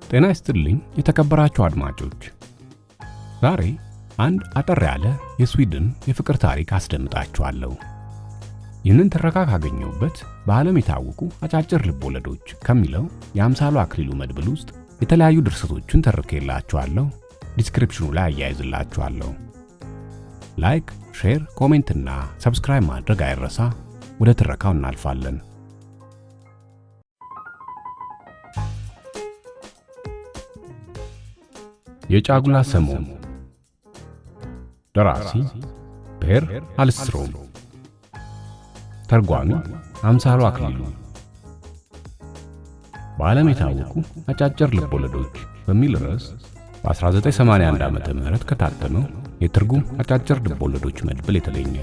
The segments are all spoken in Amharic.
ጤና ይስጥልኝ የተከበራችሁ አድማጮች። ዛሬ አንድ አጠር ያለ የስዊድን የፍቅር ታሪክ አስደምጣችኋለሁ። ይህንን ትረካ ካገኘሁበት በዓለም የታወቁ አጫጭር ልቦለዶች ከሚለው የአምሳሉ አክሊሉ መድብል ውስጥ የተለያዩ ድርሰቶችን ተርኬላችኋለሁ። ዲስክሪፕሽኑ ላይ አያይዝላችኋለሁ። ላይክ፣ ሼር፣ ኮሜንት እና ሰብስክራይብ ማድረግ አይረሳ። ወደ ትረካው እናልፋለን። የጫጉላ ሰሞን። ደራሲ ፔር አልስትሮም፣ ተርጓሚ አምሳሉ አክሊሉ። በዓለም የታወቁ አጫጭር ልቦለዶች በሚል ርዕስ በ1981 ዓመተ ምህረት ከታተመው የትርጉም አጫጭር ልቦለዶች መድብል የተገኘ።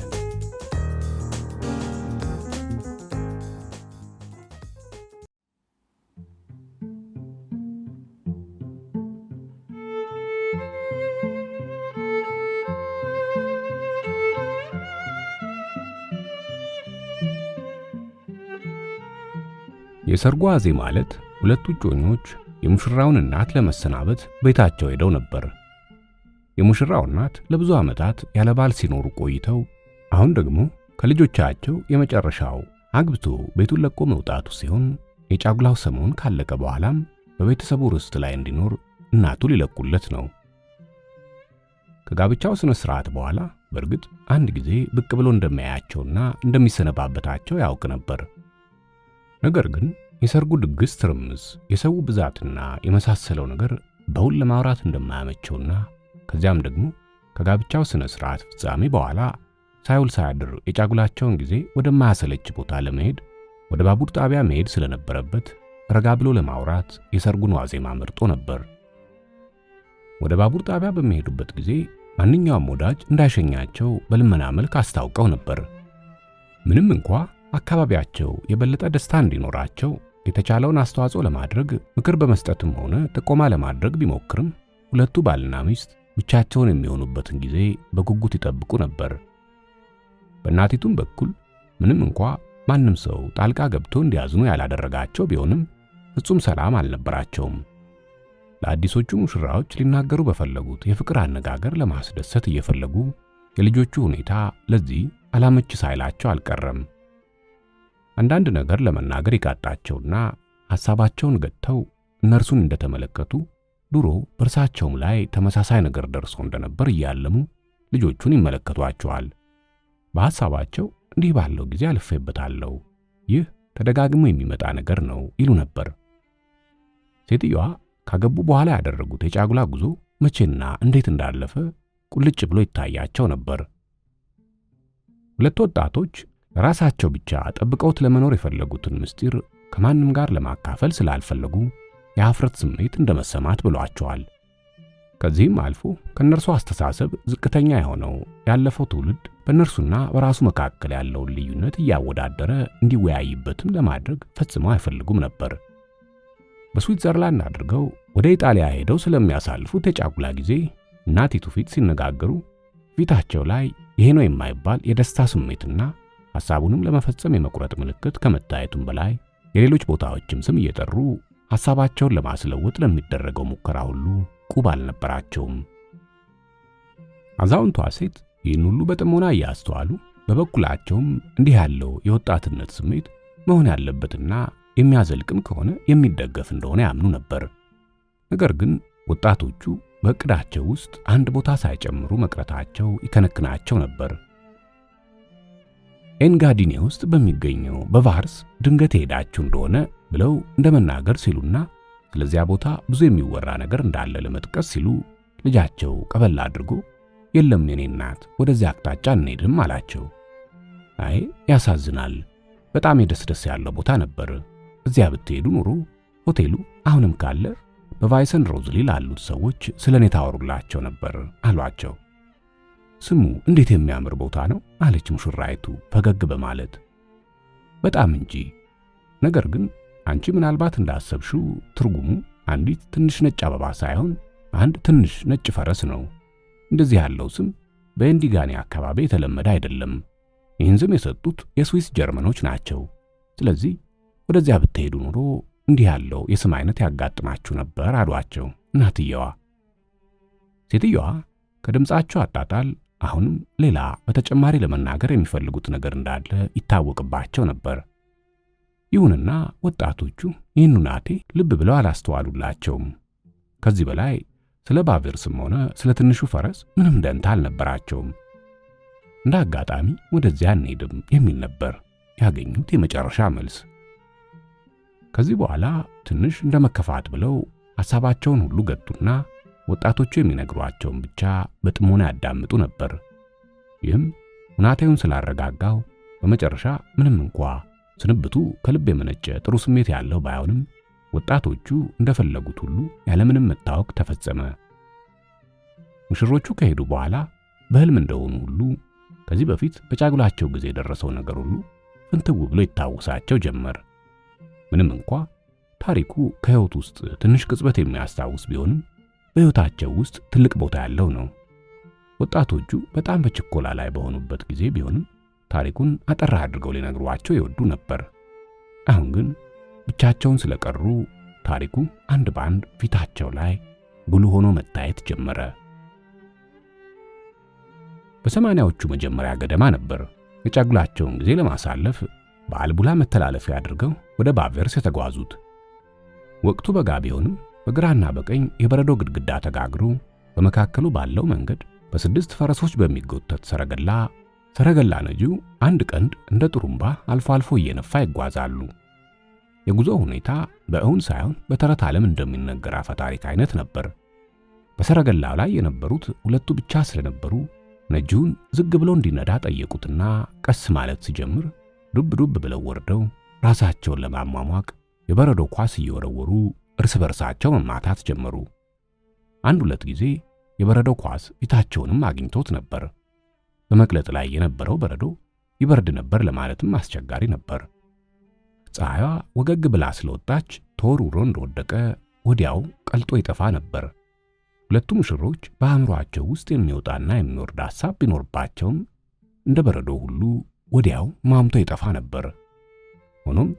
የሰርጉ ዋዜ ማለት ሁለቱ እጮኞች የሙሽራውን እናት ለመሰናበት ቤታቸው ሄደው ነበር። የሙሽራው እናት ለብዙ ዓመታት ያለ ባል ሲኖሩ ቆይተው አሁን ደግሞ ከልጆቻቸው የመጨረሻው አግብቶ ቤቱን ለቆ መውጣቱ ሲሆን የጫጉላው ሰሞን ካለቀ በኋላም በቤተሰቡ ርስት ላይ እንዲኖር እናቱ ሊለቁለት ነው። ከጋብቻው ስነ ስርዓት በኋላ በእርግጥ አንድ ጊዜ ብቅ ብሎ እንደማያቸውና እንደሚሰነባበታቸው ያውቅ ነበር። ነገር ግን የሰርጉ ድግስ ትርምስ፣ የሰው ብዛትና የመሳሰለው ነገር በውል ለማውራት እንደማያመቸውና ከዚያም ደግሞ ከጋብቻው ስነ ስርዓት ፍጻሜ በኋላ ሳይውል ሳያድር የጫጉላቸውን ጊዜ ወደማያሰለች ቦታ ለመሄድ ወደ ባቡር ጣቢያ መሄድ ስለነበረበት ረጋ ብሎ ለማውራት የሰርጉን ዋዜማ መርጦ ነበር። ወደ ባቡር ጣቢያ በሚሄዱበት ጊዜ ማንኛውም ወዳጅ እንዳይሸኛቸው በልመና መልክ አስታውቀው ነበር። ምንም እንኳ አካባቢያቸው የበለጠ ደስታ እንዲኖራቸው የተቻለውን አስተዋጽኦ ለማድረግ ምክር በመስጠትም ሆነ ጥቆማ ለማድረግ ቢሞክርም ሁለቱ ባልና ሚስት ብቻቸውን የሚሆኑበትን ጊዜ በጉጉት ይጠብቁ ነበር። በእናቲቱም በኩል ምንም እንኳ ማንም ሰው ጣልቃ ገብቶ እንዲያዝኑ ያላደረጋቸው ቢሆንም ፍጹም ሰላም አልነበራቸውም። ለአዲሶቹ ሙሽራዎች ሊናገሩ በፈለጉት የፍቅር አነጋገር ለማስደሰት እየፈለጉ የልጆቹ ሁኔታ ለዚህ አላመች ሳይላቸው አልቀረም። አንዳንድ ነገር ለመናገር ይቃጣቸውና ሐሳባቸውን ገጥተው እነርሱን እንደተመለከቱ ድሮ በእርሳቸውም ላይ ተመሳሳይ ነገር ደርሶ እንደነበር እያለሙ ልጆቹን ይመለከቷቸዋል። በሐሳባቸው እንዲህ ባለው ጊዜ አልፌበታለሁ፣ ይህ ተደጋግሞ የሚመጣ ነገር ነው ይሉ ነበር። ሴትዮዋ ካገቡ በኋላ ያደረጉት የጫጉላ ጉዞ መቼና እንዴት እንዳለፈ ቁልጭ ብሎ ይታያቸው ነበር። ሁለት ወጣቶች ራሳቸው ብቻ ጠብቀውት ለመኖር የፈለጉትን ምስጢር ከማንም ጋር ለማካፈል ስላልፈለጉ የአፍረት ስሜት እንደመሰማት ብሏቸዋል። ከዚህም አልፎ ከነርሱ አስተሳሰብ ዝቅተኛ የሆነው ያለፈው ትውልድ በእነርሱና በራሱ መካከል ያለውን ልዩነት እያወዳደረ እንዲወያይበትም ለማድረግ ፈጽመው አይፈልጉም ነበር። በስዊትዘርላንድ አድርገው ወደ ኢጣሊያ ሄደው ስለሚያሳልፉት የጫጉላ ጊዜ እናቲቱ ፊት ሲነጋገሩ ፊታቸው ላይ ይሄ ነው የማይባል የደስታ ስሜትና ሐሳቡንም ለመፈጸም የመቁረጥ ምልክት ከመታየቱም በላይ የሌሎች ቦታዎችም ስም እየጠሩ ሐሳባቸውን ለማስለወጥ ለሚደረገው ሙከራ ሁሉ ቁብ አልነበራቸውም። አዛውንቷ ሴት ይህን ሁሉ በጥሞና እያስተዋሉ በበኩላቸውም እንዲህ ያለው የወጣትነት ስሜት መሆን ያለበትና የሚያዘልቅም ከሆነ የሚደገፍ እንደሆነ ያምኑ ነበር። ነገር ግን ወጣቶቹ በእቅዳቸው ውስጥ አንድ ቦታ ሳይጨምሩ መቅረታቸው ይከነክናቸው ነበር። ኤንጋዲኔ ውስጥ በሚገኘው በቫርስ ድንገት ሄዳችሁ እንደሆነ ብለው እንደመናገር ሲሉና ስለዚያ ቦታ ብዙ የሚወራ ነገር እንዳለ ለመጥቀስ ሲሉ ልጃቸው ቀበል አድርጎ የለም የኔ እናት ወደዚያ አቅጣጫ እንሄድም አላቸው። አይ ያሳዝናል፣ በጣም የደስ ያለው ቦታ ነበር፣ እዚያ ብትሄዱ ኑሮ ሆቴሉ አሁንም ካለ በቫይሰን ሮዝሊ ላሉት ሰዎች ስለኔ ታወሩላቸው ነበር አሏቸው። ስሙ እንዴት የሚያምር ቦታ ነው አለች ሙሽራይቱ ፈገግ በማለት። በጣም እንጂ፣ ነገር ግን አንቺ ምናልባት እንዳሰብሽው ትርጉሙ አንዲት ትንሽ ነጭ አበባ ሳይሆን አንድ ትንሽ ነጭ ፈረስ ነው። እንደዚህ ያለው ስም በኤንዲጋኔ አካባቢ የተለመደ አይደለም። ይህን ስም የሰጡት የስዊስ ጀርመኖች ናቸው። ስለዚህ ወደዚያ ብትሄዱ ኑሮ እንዲህ ያለው የስም አይነት ያጋጥማችሁ ነበር አሏቸው እናትየዋ። ሴትየዋ ከድምጻቸው አጣጣል አሁንም ሌላ በተጨማሪ ለመናገር የሚፈልጉት ነገር እንዳለ ይታወቅባቸው ነበር። ይሁንና ወጣቶቹ ይህን ሁናቴ ልብ ብለው አላስተዋሉላቸውም። ከዚህ በላይ ስለ ባቬርስም ሆነ ስለ ትንሹ ፈረስ ምንም ደንታ አልነበራቸውም። እንደ አጋጣሚ ወደዚያ እንሄድም የሚል ነበር ያገኙት የመጨረሻ መልስ። ከዚህ በኋላ ትንሽ እንደመከፋት ብለው ሐሳባቸውን ሁሉ ገጡና ወጣቶቹ የሚነግሯቸውን ብቻ በጥሞና ያዳምጡ ነበር። ይህም ሁናቴውን ስላረጋጋው በመጨረሻ ምንም እንኳ ስንብቱ ከልብ የመነጨ ጥሩ ስሜት ያለው ባይሆንም ወጣቶቹ እንደፈለጉት ሁሉ ያለምንም መታወቅ ተፈጸመ። ሙሽሮቹ ከሄዱ በኋላ በህልም እንደሆኑ ሁሉ ከዚህ በፊት በጫጉላቸው ጊዜ የደረሰው ነገር ሁሉ ፍንትው ብሎ ይታወሳቸው ጀመር። ምንም እንኳ ታሪኩ ከህይወት ውስጥ ትንሽ ቅጽበት የሚያስታውስ ቢሆንም በህይወታቸው ውስጥ ትልቅ ቦታ ያለው ነው። ወጣቶቹ በጣም በችኮላ ላይ በሆኑበት ጊዜ ቢሆንም ታሪኩን አጠር አድርገው ሊነግሯቸው ይወዱ ነበር። አሁን ግን ብቻቸውን ስለቀሩ ታሪኩ አንድ በአንድ ፊታቸው ላይ ጉልህ ሆኖ መታየት ጀመረ። በሰማንያዎቹ መጀመሪያ ገደማ ነበር የጫጉላቸውን ጊዜ ለማሳለፍ በአልቡላ መተላለፊያ አድርገው ወደ ባቬርስ የተጓዙት። ወቅቱ በጋ ቢሆንም በግራና በቀኝ የበረዶ ግድግዳ ተጋግሮ በመካከሉ ባለው መንገድ በ6 ፈረሶች በሚጎተት ሰረገላ ነጂው አንድ ቀንድ እንደ ጥሩምባ አልፎ አልፎ እየነፋ ይጓዛሉ። የጉዞው ሁኔታ በእውን ሳይሆን በተረት ዓለም እንደሚነገር አፈ ታሪክ አይነት ነበር። በሰረገላው ላይ የነበሩት ሁለቱ ብቻ ስለነበሩ ነጂውን ዝግ ብሎ እንዲነዳ ጠየቁትና ቀስ ማለት ሲጀምር ዱብ ዱብ ብለው ወርደው ራሳቸውን ለማሟሟቅ የበረዶ ኳስ እየወረወሩ እርስ በርሳቸው መማታት ጀመሩ። አንድ ሁለት ጊዜ የበረዶ ኳስ ፊታቸውንም አግኝቶት ነበር። በመቅለጥ ላይ የነበረው በረዶ ይበርድ ነበር ለማለትም አስቸጋሪ ነበር። ፀሐይዋ ወገግ ብላ ስለወጣች ተወርውሮ እንደወደቀ ወዲያው ቀልጦ ይጠፋ ነበር። ሁለቱ ሙሽሮች በአእምሮአቸው ውስጥ የሚወጣና የሚወርድ ሐሳብ ቢኖርባቸውም እንደ በረዶ ሁሉ ወዲያው ማምቶ ይጠፋ ነበር። ሆኖም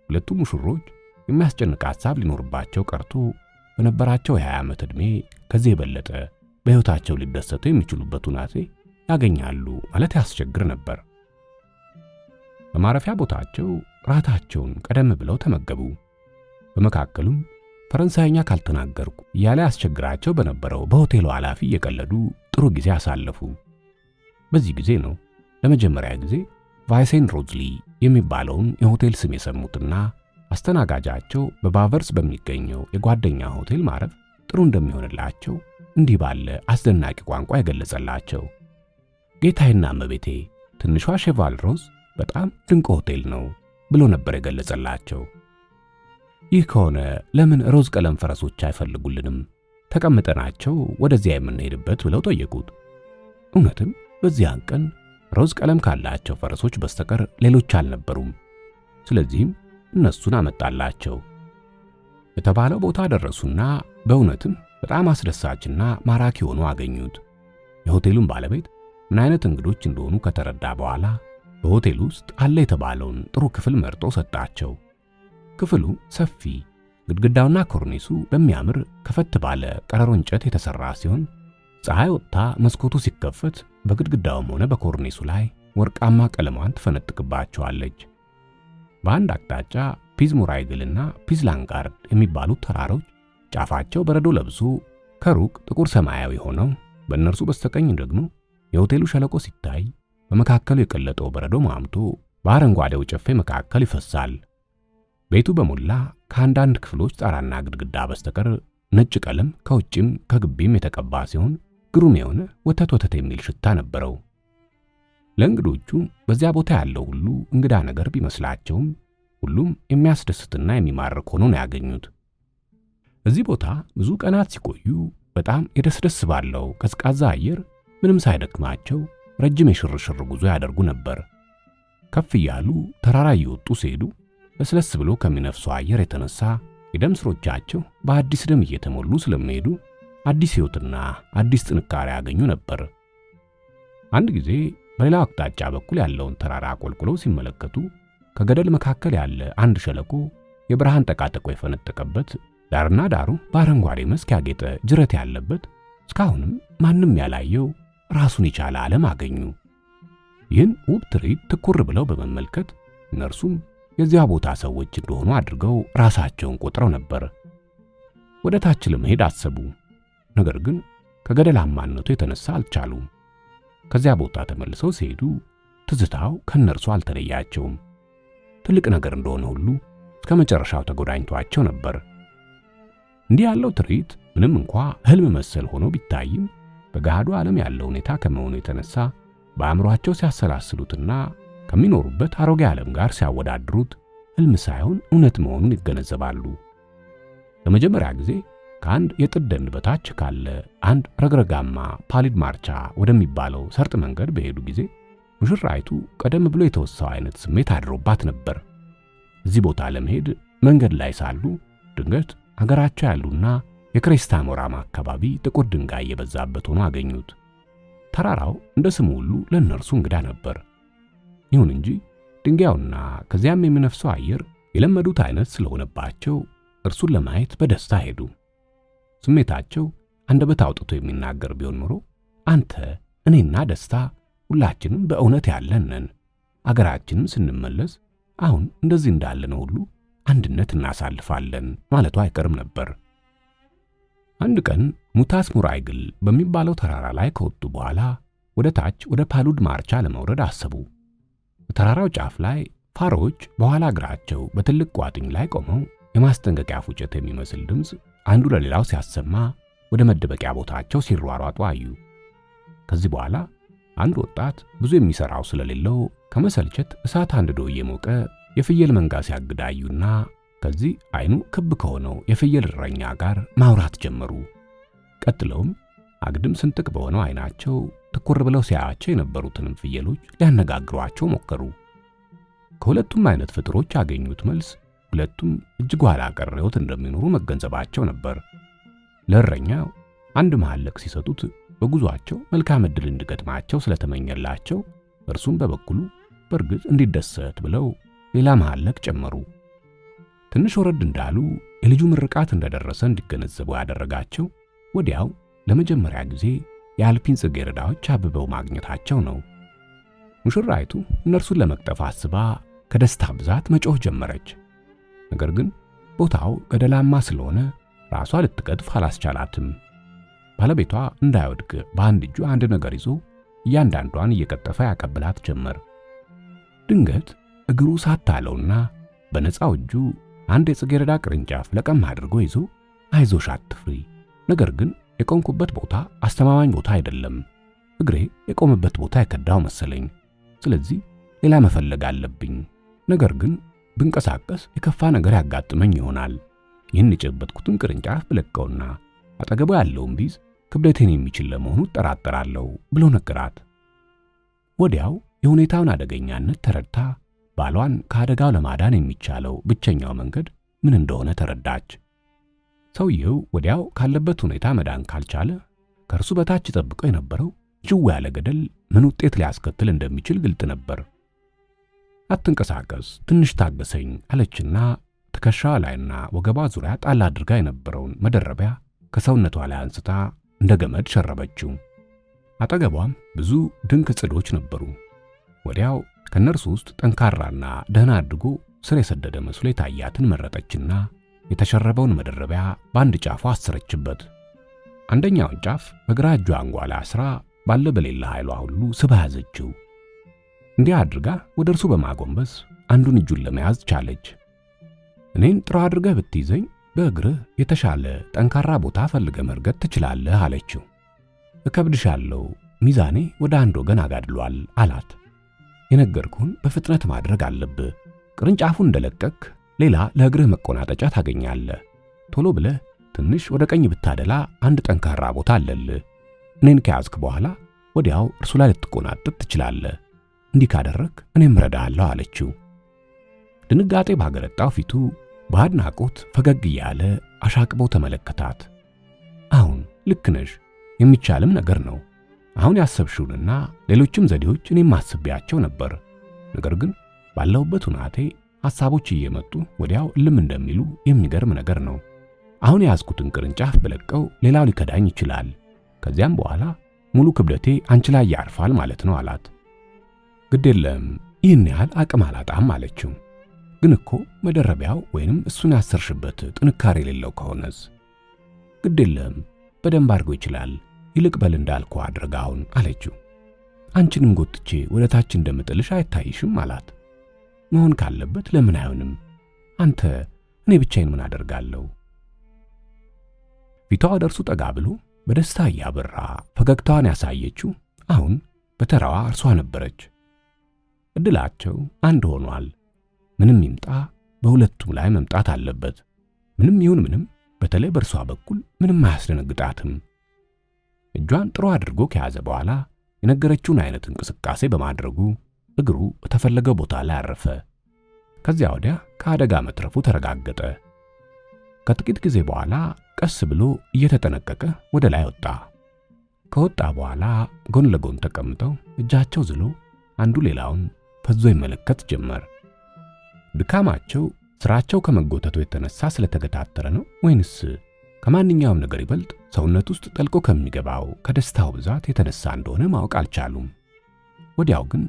ሁለቱ ሙሽሮች የሚያስጨንቅ ሐሳብ ሊኖርባቸው ቀርቶ በነበራቸው የ20 ዓመት ዕድሜ ከዚህ የበለጠ በሕይወታቸው ሊደሰቱ የሚችሉበት ሁናቴ ያገኛሉ ማለት ያስቸግር ነበር። በማረፊያ ቦታቸው ራታቸውን ቀደም ብለው ተመገቡ። በመካከሉም ፈረንሳይኛ ካልተናገርኩ እያለ ያስቸግራቸው በነበረው በሆቴሉ ኃላፊ እየቀለዱ ጥሩ ጊዜ አሳለፉ። በዚህ ጊዜ ነው ለመጀመሪያ ጊዜ ቫይሴን ሮዝሊ የሚባለውን የሆቴል ስም የሰሙትና አስተናጋጃቸው በባቨርስ በሚገኘው የጓደኛ ሆቴል ማረፍ ጥሩ እንደሚሆንላቸው እንዲህ ባለ አስደናቂ ቋንቋ የገለጸላቸው። ጌታዬና እመቤቴ፣ ትንሿ ሼቫል ሮዝ በጣም ድንቅ ሆቴል ነው ብሎ ነበር የገለጸላቸው። ይህ ከሆነ ለምን ሮዝ ቀለም ፈረሶች አይፈልጉልንም? ተቀምጠናቸው ወደዚያ የምንሄድበት ብለው ጠየቁት። እውነትም በዚያን ቀን ሮዝ ቀለም ካላቸው ፈረሶች በስተቀር ሌሎች አልነበሩም። ስለዚህም እነሱን አመጣላቸው። የተባለው ቦታ ደረሱና በእውነትም በጣም አስደሳችና ማራኪ ሆኖ አገኙት። የሆቴሉን ባለቤት ምን አይነት እንግዶች እንደሆኑ ከተረዳ በኋላ በሆቴሉ ውስጥ አለ የተባለውን ጥሩ ክፍል መርጦ ሰጣቸው። ክፍሉ ሰፊ፣ ግድግዳውና ኮርኒሱ በሚያምር ከፈት ባለ ቀረሮ እንጨት የተሰራ ሲሆን ፀሐይ ወጥታ መስኮቱ ሲከፈት በግድግዳውም ሆነ በኮርኒሱ ላይ ወርቃማ ቀለሟን ትፈነጥቅባቸዋለች። በአንድ አቅጣጫ ፒዝሙራይግልና ፒዝላንጋርድ የሚባሉት ተራሮች ጫፋቸው በረዶ ለብሶ ከሩቅ ጥቁር ሰማያዊ ሆነው በእነርሱ በስተቀኝ ደግሞ የሆቴሉ ሸለቆ ሲታይ በመካከሉ የቀለጠው በረዶ ማምቶ በአረንጓዴው ጨፌ መካከል ይፈሳል። ቤቱ በሞላ ከአንዳንድ ክፍሎች ጣራና ግድግዳ በስተቀር ነጭ ቀለም ከውጭም ከግቢም የተቀባ ሲሆን ግሩም የሆነ ወተት ወተት የሚል ሽታ ነበረው። ለእንግዶቹ በዚያ ቦታ ያለው ሁሉ እንግዳ ነገር ቢመስላቸውም ሁሉም የሚያስደስትና የሚማርክ ሆኖ ነው ያገኙት። እዚህ ቦታ ብዙ ቀናት ሲቆዩ በጣም የደስደስ ባለው ቀዝቃዛ አየር ምንም ሳይደክማቸው ረጅም የሽርሽር ጉዞ ያደርጉ ነበር። ከፍ እያሉ ተራራ እየወጡ ሲሄዱ ለስለስ ብሎ ከሚነፍሰው አየር የተነሳ የደም ስሮቻቸው በአዲስ ደም እየተሞሉ ስለሚሄዱ አዲስ ሕይወትና አዲስ ጥንካሬ ያገኙ ነበር። አንድ ጊዜ በሌላው አቅጣጫ በኩል ያለውን ተራራ ቆልቁለው ሲመለከቱ ከገደል መካከል ያለ አንድ ሸለቆ የብርሃን ጠቃጠቆ የፈነጠቀበት ዳርና ዳሩ በአረንጓዴ መስክ ያጌጠ ጅረት ያለበት እስካሁንም ማንም ያላየው ራሱን የቻለ ዓለም አገኙ። ይህን ውብ ትርኢት ትኩር ብለው በመመልከት እነርሱም የዚያ ቦታ ሰዎች እንደሆኑ አድርገው ራሳቸውን ቆጥረው ነበር። ወደ ታች ለመሄድ አሰቡ። ነገር ግን ከገደላማነቱ የተነሳ አልቻሉም። ከዚያ ቦታ ተመልሰው ሲሄዱ ትዝታው ከነርሱ አልተለያቸውም። ትልቅ ነገር እንደሆነ ሁሉ እስከ መጨረሻው ተጎዳኝቷቸው ነበር። እንዲህ ያለው ትርኢት ምንም እንኳ ህልም መሰል ሆኖ ቢታይም በገሃዱ ዓለም ያለው ሁኔታ ከመሆኑ የተነሳ በአእምሮአቸው ሲያሰላስሉትና ከሚኖሩበት አሮጌ ዓለም ጋር ሲያወዳድሩት ህልም ሳይሆን እውነት መሆኑን ይገነዘባሉ። ለመጀመሪያ ጊዜ ከአንድ የጥድ ደን በታች ካለ አንድ ረግረጋማ ፓሊድ ማርቻ ወደሚባለው ሰርጥ መንገድ በሄዱ ጊዜ ሙሽራይቱ ቀደም ብሎ የተወሰው አይነት ስሜት አድሮባት ነበር። እዚህ ቦታ ለመሄድ መንገድ ላይ ሳሉ ድንገት አገራቸው ያሉና የክሬስታ ሞራማ አካባቢ ጥቁር ድንጋይ የበዛበት ሆኖ አገኙት። ተራራው እንደ ስሙ ሁሉ ለእነርሱ እንግዳ ነበር። ይሁን እንጂ ድንጋዩና ከዚያም የሚነፍሰው አየር የለመዱት አይነት ስለሆነባቸው እርሱን ለማየት በደስታ ሄዱ። ስሜታቸው አንደበት አውጥቶ የሚናገር ቢሆን ኖሮ አንተ፣ እኔና ደስታ ሁላችንም በእውነት ያለን ነን። አገራችንም ስንመለስ አሁን እንደዚህ እንዳለነው ሁሉ አንድነት እናሳልፋለን ማለቱ አይቀርም ነበር። አንድ ቀን ሙታስ ሙራይግል በሚባለው ተራራ ላይ ከወጡ በኋላ ወደ ታች ወደ ፓሉድ ማርቻ ለመውረድ አሰቡ። በተራራው ጫፍ ላይ ፋሮች በኋላ እግራቸው በትልቅ ቋጥኝ ላይ ቆመው የማስጠንቀቂያ ፉጨት የሚመስል ድምፅ አንዱ ለሌላው ሲያሰማ ወደ መደበቂያ ቦታቸው ሲሯሯጡ አዩ። ከዚህ በኋላ አንድ ወጣት ብዙ የሚሰራው ስለሌለው ከመሰልቸት እሳት አንድዶ እየሞቀ የፍየል መንጋ ሲያግዳዩና ከዚህ አይኑ ክብ ከሆነው የፍየል እረኛ ጋር ማውራት ጀመሩ። ቀጥለውም አግድም ስንጥቅ በሆነው አይናቸው ትኩር ብለው ሲያያቸው የነበሩትንም ፍየሎች ሊያነጋግሯቸው ሞከሩ። ከሁለቱም አይነት ፍጥሮች ያገኙት መልስ ሁለቱም እጅግ ኋላ ቀር ሕይወት እንደሚኖሩ መገንዘባቸው ነበር። ለእረኛው አንድ መሐለቅ ሲሰጡት በጉዟቸው መልካም ዕድል እንዲገጥማቸው ስለተመኘላቸው እርሱም በበኩሉ በእርግጥ እንዲደሰት ብለው ሌላ መሐለቅ ጨመሩ። ትንሽ ወረድ እንዳሉ የልጁ ምርቃት እንደደረሰ እንዲገነዘቡ ያደረጋቸው ወዲያው ለመጀመሪያ ጊዜ የአልፒን ጽጌረዳዎች አብበው ማግኘታቸው ነው። ሙሽራይቱ እነርሱን ለመቅጠፍ አስባ ከደስታ ብዛት መጮህ ጀመረች። ነገር ግን ቦታው ገደላማ ስለሆነ ራሷ ልትቀጥፍ አላስቻላትም። ባለቤቷ እንዳይወድቅ በአንድ እጁ አንድ ነገር ይዞ እያንዳንዷን እየቀጠፈ ያቀብላት ጀመር። ድንገት እግሩ ሳታለውና በነፃው እጁ አንድ የጽጌረዳ ቅርንጫፍ ለቀም አድርጎ ይዞ አይዞሽ አትፍሪ፣ ነገር ግን የቆምኩበት ቦታ አስተማማኝ ቦታ አይደለም፣ እግሬ የቆመበት ቦታ የከዳው መሰለኝ፣ ስለዚህ ሌላ መፈለግ አለብኝ፣ ነገር ግን ብንቀሳቀስ የከፋ ነገር ያጋጥመኝ ይሆናል፣ ይህን የጨበጥኩትን ቅርንጫፍ ብለቀውና አጠገቡ ያለውን ቢዝ ክብደቴን የሚችል ለመሆኑ እጠራጠራለሁ ብሎ ነገራት። ወዲያው የሁኔታውን አደገኛነት ተረድታ ባሏን ከአደጋው ለማዳን የሚቻለው ብቸኛው መንገድ ምን እንደሆነ ተረዳች። ሰውየው ወዲያው ካለበት ሁኔታ መዳን ካልቻለ ከእርሱ በታች ጠብቀው የነበረው ጅው ያለ ገደል ምን ውጤት ሊያስከትል እንደሚችል ግልጥ ነበር። አትንቀሳቀስ፣ ትንሽ ታገሰኝ አለችና ትከሻዋ ላይና ወገቧ ዙሪያ ጣል አድርጋ የነበረውን መደረቢያ ከሰውነቷ ላይ አንስታ እንደ ገመድ ሸረበችው። አጠገቧም ብዙ ድንክ ጽዶች ነበሩ። ወዲያው ከነርሱ ውስጥ ጠንካራና ደህና አድርጎ ስር የሰደደ መስሎ የታያትን መረጠችና የተሸረበውን መደረቢያ በአንድ ጫፉ አሰረችበት። አንደኛውን ጫፍ በግራ እጇ አንጓላ አስራ ባለ በሌላ ኃይሏ ሁሉ ስባ ያዘችው። እንዲህ አድርጋ ወደ እርሱ በማጎንበስ አንዱን እጁን ለመያዝ ቻለች። እኔን ጥሩ አድርገህ ብትይዘኝ በእግርህ የተሻለ ጠንካራ ቦታ ፈልገህ መርገጥ ትችላለህ አለችው። እከብድሻለሁ፣ ሚዛኔ ወደ አንድ ወገን አጋድሏል አላት። የነገርኩህን በፍጥነት ማድረግ አለብህ። ቅርንጫፉን እንደለቀቅ ሌላ ለእግርህ መቆናጠጫ ታገኛለህ። ቶሎ ብለህ ትንሽ ወደ ቀኝ ብታደላ አንድ ጠንካራ ቦታ አለልህ። እኔን ከያዝክ በኋላ ወዲያው እርሱ ላይ ልትቆናጠጥ ትችላለህ። እንዲህ ካደረክ እኔም እረዳሃለሁ አለችው። ድንጋጤ ባገረጣው ፊቱ በአድናቆት ፈገግ እያለ አሻቅቦ ተመለከታት። አሁን ልክ ነሽ፣ የሚቻልም ነገር ነው። አሁን ያሰብሽውንና ሌሎችም ዘዴዎች እኔም አስቤያቸው ነበር። ነገር ግን ባለሁበት ሁናቴ ሐሳቦች እየመጡ ወዲያው ልም እንደሚሉ የሚገርም ነገር ነው። አሁን የያዝኩትን ቅርንጫፍ ብለቀው ሌላው ሊከዳኝ ይችላል። ከዚያም በኋላ ሙሉ ክብደቴ አንቺ ላይ ያርፋል ማለት ነው አላት። ግድ የለም ይህን ያህል አቅም አላጣም አለችው። ግን እኮ መደረቢያው ወይንም እሱን ያሰርሽበት ጥንካሬ የሌለው ከሆነስ? ግድ የለም በደንብ አድርጎ ይችላል። ይልቅ በል እንዳልኩ አድርጋውን አለችው። አንቺንም ጎትቼ ወደ ታች እንደምጥልሽ አይታይሽም አላት። መሆን ካለበት ለምን አይሆንም? አንተ እኔ ብቻዬን ምን አደርጋለሁ? ፊቷ ወደ እርሱ ጠጋ ብሎ በደስታ እያበራ ፈገግታዋን ያሳየችው አሁን በተራዋ እርሷ ነበረች። እድላቸው አንድ ሆኗል። ምንም ይምጣ በሁለቱም ላይ መምጣት አለበት። ምንም ይሁን ምንም በተለይ በእርሷ በኩል ምንም አያስደነግጣትም። እጇን ጥሩ አድርጎ ከያዘ በኋላ የነገረችውን አይነት እንቅስቃሴ በማድረጉ እግሩ የተፈለገው ቦታ ላይ አረፈ። ከዚያ ወዲያ ከአደጋ መትረፉ ተረጋገጠ። ከጥቂት ጊዜ በኋላ ቀስ ብሎ እየተጠነቀቀ ወደ ላይ ወጣ። ከወጣ በኋላ ጎን ለጎን ተቀምጠው እጃቸው ዝሎ አንዱ ሌላውን ፈዞ ይመለከት ጀመር። ድካማቸው ስራቸው ከመጎተቱ የተነሳ ስለተገታተረ ነው ወይንስ ከማንኛውም ነገር ይበልጥ ሰውነት ውስጥ ጠልቆ ከሚገባው ከደስታው ብዛት የተነሳ እንደሆነ ማወቅ አልቻሉም። ወዲያው ግን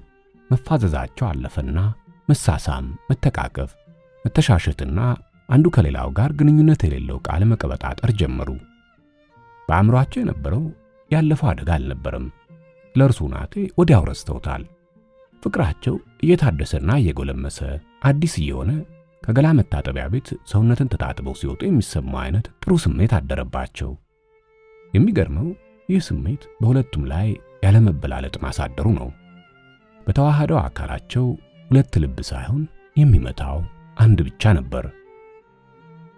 መፋዘዛቸው አለፈና መሳሳም፣ መተቃቀፍ፣ መተሻሸትና አንዱ ከሌላው ጋር ግንኙነት የሌለው ቃል መቀበጣጠር ጀመሩ። በአእምሯቸው የነበረው ያለፈው አደጋ አልነበረም። ለእርሱ ናቴ ወዲያው ረስተውታል። ፍቅራቸው እየታደሰና እየጎለመሰ አዲስ እየሆነ ከገላ መታጠቢያ ቤት ሰውነትን ተጣጥበው ሲወጡ የሚሰማው አይነት ጥሩ ስሜት አደረባቸው። የሚገርመው ይህ ስሜት በሁለቱም ላይ ያለመበላለጥ ማሳደሩ ነው። በተዋሃደው አካላቸው ሁለት ልብ ሳይሆን የሚመታው አንድ ብቻ ነበር።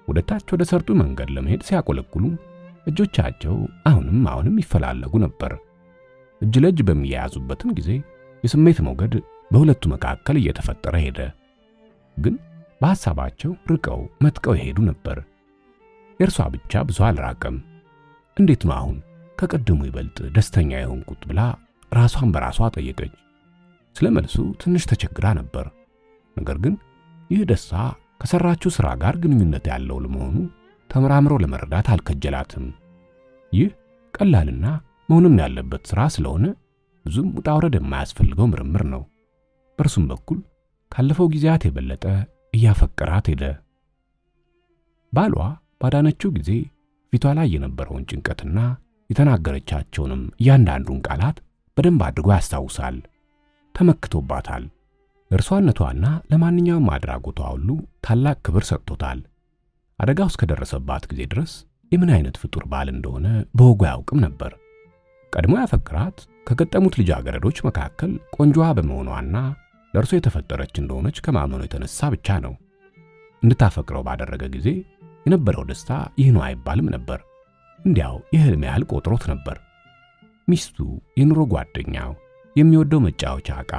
ወደ ታች ወደ ሰርጡ መንገድ ለመሄድ ሲያቆለቁሉ እጆቻቸው አሁንም ይፈላለጉ ነበር። እጅ ለእጅ በሚያያዙበትም ጊዜ የስሜት ሞገድ በሁለቱ መካከል እየተፈጠረ ሄደ። ግን በሐሳባቸው ርቀው መጥቀው ይሄዱ ነበር። የእርሷ ብቻ ብዙ አልራቀም። እንዴት ነው አሁን ከቀድሞ ይበልጥ ደስተኛ የሆንኩት ብላ ራሷን በራሷ ጠየቀች። ስለ መልሱ ትንሽ ተቸግራ ነበር። ነገር ግን ይህ ደስታ ከሰራችው ሥራ ጋር ግንኙነት ያለው ለመሆኑ ተመራምሮ ለመረዳት አልከጀላትም። ይህ ቀላልና መሆንም ያለበት ሥራ ስለሆነ ብዙም ውጣ ውረድ የማያስፈልገው ምርምር ነው። በእርሱም በኩል ካለፈው ጊዜያት የበለጠ እያፈቀራት ሄደ። ባሏ ባዳነችው ጊዜ ፊቷ ላይ የነበረውን ጭንቀትና የተናገረቻቸውንም እያንዳንዱን ቃላት በደንብ አድርጎ ያስታውሳል። ተመክቶባታል። ለእርሷነቷና ለማንኛውም አድራጎቷ ሁሉ ታላቅ ክብር ሰጥቶታል። አደጋው እስከደረሰባት ጊዜ ድረስ የምን አይነት ፍጡር ባል እንደሆነ በወጉ አያውቅም ነበር። ቀድሞ ያፈቅራት ከገጠሙት ልጃገረዶች መካከል ቆንጆዋ በመሆኗና ለእርሱ የተፈጠረች እንደሆነች ከማመኑ የተነሳ ብቻ ነው። እንድታፈቅረው ባደረገ ጊዜ የነበረው ደስታ ይህ ነው አይባልም ነበር። እንዲያው የህልም ያህል ቆጥሮት ነበር። ሚስቱ፣ የኑሮ ጓደኛው፣ የሚወደው መጫወቻ ዕቃ፣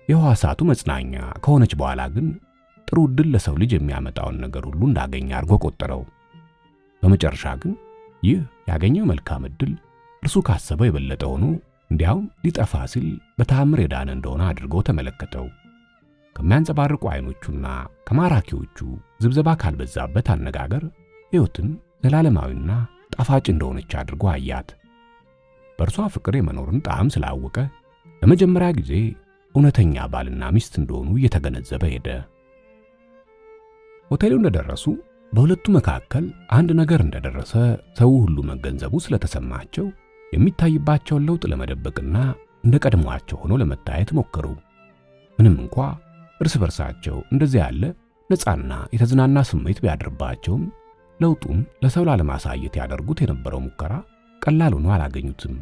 የሕዋሳቱ መጽናኛ ከሆነች በኋላ ግን ጥሩ ዕድል ለሰው ልጅ የሚያመጣውን ነገር ሁሉ እንዳገኘ አድርጎ ቆጠረው። በመጨረሻ ግን ይህ ያገኘው መልካም ዕድል እርሱ ካሰበው የበለጠ ሆኖ እንዲያውም ሊጠፋ ሲል በተአምር የዳነ እንደሆነ አድርጎ ተመለከተው። ከሚያንጸባርቁ አይኖቹና ከማራኪዎቹ ዝብዘባ ካልበዛበት አነጋገር ሕይወትን ዘላለማዊና ጣፋጭ እንደሆነች አድርጎ አያት። በእርሷ ፍቅር የመኖርን ጣዕም ስላወቀ ለመጀመሪያ ጊዜ እውነተኛ ባልና ሚስት እንደሆኑ እየተገነዘበ ሄደ። ሆቴሉ እንደደረሱ በሁለቱ መካከል አንድ ነገር እንደደረሰ ሰው ሁሉ መገንዘቡ ስለተሰማቸው የሚታይባቸውን ለውጥ ለመደበቅና እንደ ቀድሞአቸው ሆኖ ለመታየት ሞከሩ። ምንም እንኳ እርስ በርሳቸው እንደዚህ ያለ ነፃና የተዝናና ስሜት ቢያድርባቸውም ለውጡን ለሰው ላለማሳየት ያደርጉት የነበረው ሙከራ ቀላል ሆኖ አላገኙትም።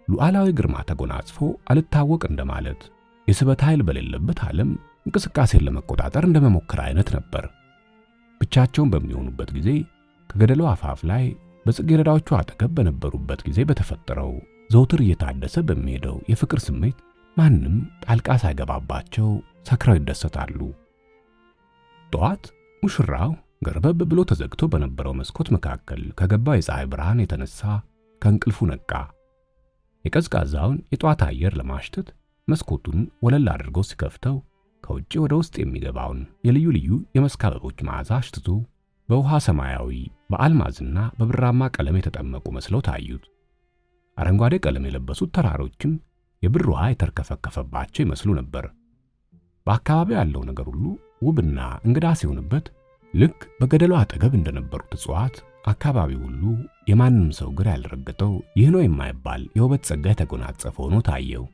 ሉዓላዊ ግርማ ተጎናጽፎ አልታወቅ እንደማለት የስበት ኃይል በሌለበት ዓለም እንቅስቃሴን ለመቆጣጠር እንደመሞከር አይነት ነበር። ብቻቸውን በሚሆኑበት ጊዜ ከገደሉ አፋፍ ላይ በጽጌረዳዎቹ አጠገብ በነበሩበት ጊዜ በተፈጠረው ዘውትር እየታደሰ በሚሄደው የፍቅር ስሜት ማንም ጣልቃ ሳይገባባቸው ሰክረው ይደሰታሉ። ጠዋት ሙሽራው ገርበብ ብሎ ተዘግቶ በነበረው መስኮት መካከል ከገባው የፀሐይ ብርሃን የተነሳ ከእንቅልፉ ነቃ። የቀዝቃዛውን የጠዋት አየር ለማሽተት መስኮቱን ወለል አድርጎ ሲከፍተው ከውጭ ወደ ውስጥ የሚገባውን የልዩ ልዩ የመስክ አበቦች መዓዛ አሽትቶ በውሃ ሰማያዊ፣ በአልማዝና በብራማ ቀለም የተጠመቁ መስለው ታዩት። አረንጓዴ ቀለም የለበሱት ተራሮችም የብር ውሃ የተርከፈከፈባቸው ይመስሉ ነበር። በአካባቢው ያለው ነገር ሁሉ ውብና እንግዳ ሲሆንበት ልክ በገደሉ አጠገብ እንደነበሩት እጽዋት አካባቢው ሁሉ የማንም ሰው እግር ያልረገጠው ይህ ነው የማይባል የውበት ጸጋ የተጎናጸፈ ሆኖ ታየው።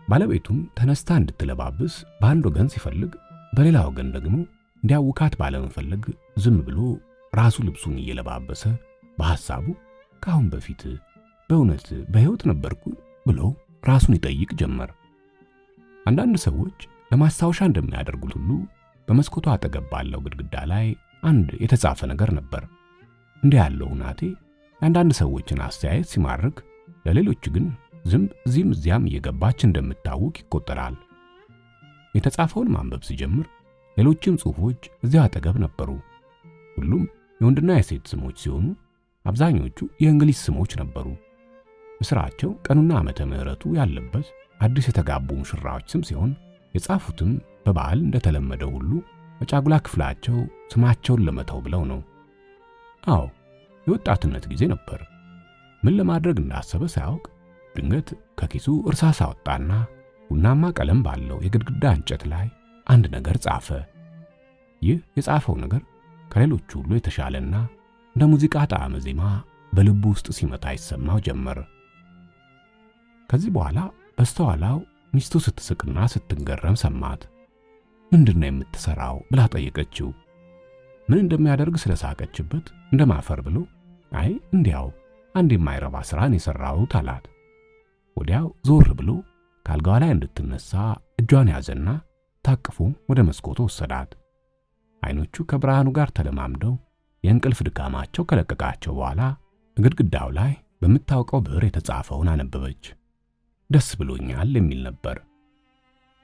ባለቤቱም ተነስታ እንድትለባብስ በአንድ ወገን ሲፈልግ፣ በሌላ ወገን ደግሞ እንዲያውካት ባለመፈለግ ዝም ብሎ ራሱ ልብሱን እየለባበሰ በሐሳቡ ከአሁን በፊት በእውነት በሕይወት ነበርኩ ብሎ ራሱን ይጠይቅ ጀመር። አንዳንድ ሰዎች ለማስታወሻ እንደሚያደርጉት ሁሉ በመስኮቱ አጠገብ ባለው ግድግዳ ላይ አንድ የተጻፈ ነገር ነበር። እንዲህ ያለው ሁናቴ የአንዳንድ ሰዎችን አስተያየት ሲማርክ፣ ለሌሎች ግን ዝም እዚህም እዚያም እየገባች እንደምታውቅ ይቆጠራል። የተጻፈውን ማንበብ ሲጀምር ሌሎችም ጽሑፎች እዚያው አጠገብ ነበሩ። ሁሉም የወንድና የሴት ስሞች ሲሆኑ አብዛኞቹ የእንግሊዝ ስሞች ነበሩ። እስራቸው ቀኑና ዓመተ ምሕረቱ ያለበት አዲስ የተጋቡ ሙሽራዎች ስም ሲሆን የጻፉትም በበዓል እንደተለመደው ሁሉ በጫጉላ ክፍላቸው ስማቸውን ለመተው ብለው ነው። አዎ የወጣትነት ጊዜ ነበር። ምን ለማድረግ እንዳሰበ ሳያውቅ ድንገት ከኪሱ እርሳስ አወጣና ቡናማ ቀለም ባለው የግድግዳ እንጨት ላይ አንድ ነገር ጻፈ። ይህ የጻፈው ነገር ከሌሎቹ ሁሉ የተሻለና እንደ ሙዚቃ ጣዕመ ዜማ በልቡ ውስጥ ሲመታ ይሰማው ጀመር። ከዚህ በኋላ በስተኋላው ሚስቱ ስትስቅና ስትንገረም ሰማት። ምንድነው የምትሰራው ብላ ጠየቀችው። ምን እንደሚያደርግ ስለሳቀችበት እንደማፈር ብሎ አይ እንዲያው አንድ የማይረባ ስራን የሰራሁት አላት። ወዲያው ዞር ብሎ ካልጋዋ ላይ እንድትነሳ እጇን ያዘና ታቅፎ ወደ መስኮቱ ወሰዳት። አይኖቹ ከብርሃኑ ጋር ተለማምደው የእንቅልፍ ድካማቸው ከለቀቃቸው በኋላ ግድግዳው ላይ በምታውቀው ብዕር የተጻፈውን አነበበች። ደስ ብሎኛል የሚል ነበር።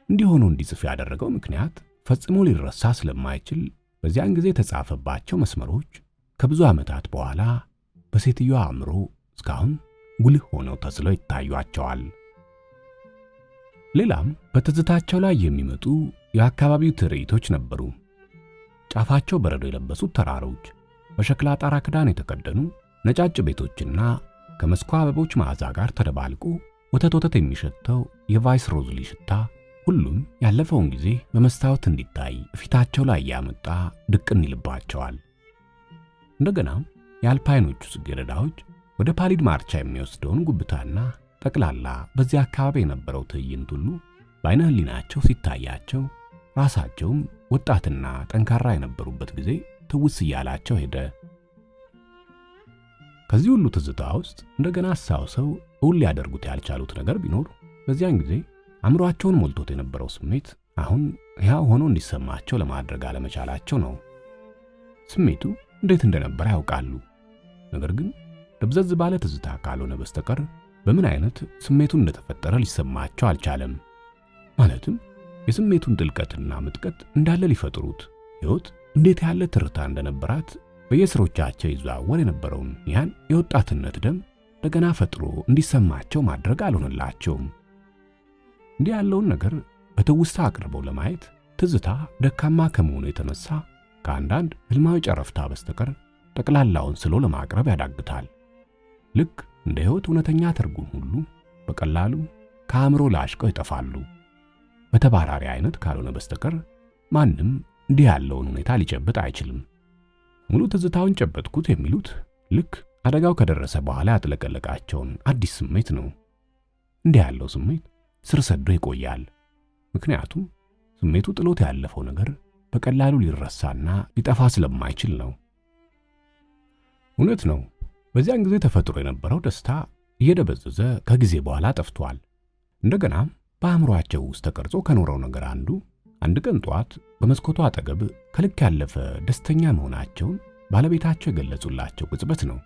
እንዲህ ሆኖ እንዲጽፍ ያደረገው ምክንያት ፈጽሞ ሊረሳ ስለማይችል በዚያን ጊዜ የተጻፈባቸው መስመሮች ከብዙ ዓመታት በኋላ በሴትዮዋ አእምሮ እስካሁን ጉልህ ሆነው ተስለው ይታዩአቸዋል። ሌላም በትዝታቸው ላይ የሚመጡ የአካባቢው ትርኢቶች ነበሩ። ጫፋቸው በረዶ የለበሱት ተራሮች፣ በሸክላ ጣራ ክዳን የተከደኑ ነጫጭ ቤቶችና ከመስኩ አበቦች መዓዛ ጋር ተደባልቆ ወተት ወተት የሚሸተው የቫይስ ሮዝሊ ሽታ ሁሉም ያለፈውን ጊዜ በመስታወት እንዲታይ ፊታቸው ላይ ያመጣ ድቅን ይልባቸዋል። እንደገናም የአልፓይኖቹ ጽጌረዳዎች ወደ ፓሊድ ማርቻ የሚወስደውን ጉብታና ጠቅላላ በዚያ አካባቢ የነበረው ትዕይንት ሁሉ በዓይነ ሕሊናቸው ሲታያቸው ራሳቸውም ወጣትና ጠንካራ የነበሩበት ጊዜ ትውስ እያላቸው ሄደ። ከዚህ ሁሉ ትዝታ ውስጥ እንደገና አስታውሰው እውን ሊያደርጉት ያልቻሉት ነገር ቢኖር በዚያን ጊዜ አእምሮአቸውን ሞልቶት የነበረው ስሜት አሁን ሕያው ሆኖ እንዲሰማቸው ለማድረግ አለመቻላቸው ነው። ስሜቱ እንዴት እንደነበረ ያውቃሉ። ነገር ግን ደብዘዝ ባለ ትዝታ ካልሆነ በስተቀር በምን አይነት ስሜቱ እንደተፈጠረ ሊሰማቸው አልቻለም። ማለትም የስሜቱን ጥልቀትና ምጥቀት እንዳለ ሊፈጥሩት ሕይወት እንዴት ያለ ትርታ እንደነበራት በየስሮቻቸው ይዘዋወር የነበረውን ያን የወጣትነት ደም እንደገና ፈጥሮ እንዲሰማቸው ማድረግ አልሆነላቸውም። እንዲህ ያለውን ነገር በትውስታ አቅርበው ለማየት ትዝታ ደካማ ከመሆኑ የተነሳ ከአንዳንድ ህልማዊ ጨረፍታ በስተቀር ጠቅላላውን ስሎ ለማቅረብ ያዳግታል። ልክ እንደ ሕይወት እውነተኛ ትርጉም ሁሉ በቀላሉ ከአእምሮ ላሽቀው ይጠፋሉ። በተባራሪ አይነት ካልሆነ በስተቀር ማንም እንዲህ ያለውን ሁኔታ ሊጨብጥ አይችልም። ሙሉ ትዝታውን ጨበጥኩት የሚሉት ልክ አደጋው ከደረሰ በኋላ ያጥለቀለቃቸውን አዲስ ስሜት ነው። እንዲህ ያለው ስሜት ስር ሰዶ ይቆያል። ምክንያቱም ስሜቱ ጥሎት ያለፈው ነገር በቀላሉ ሊረሳና ሊጠፋ ስለማይችል ነው። እውነት ነው። በዚያን ጊዜ ተፈጥሮ የነበረው ደስታ እየደበዘዘ ከጊዜ በኋላ ጠፍቷል። እንደገናም በአእምሮአቸው ውስጥ ተቀርጾ ከኖረው ነገር አንድ ቀን ጧት በመስኮቱ አጠገብ ከልክ ያለፈ ደስተኛ መሆናቸውን ባለቤታቸው የገለጹላቸው ቅጽበት ነው።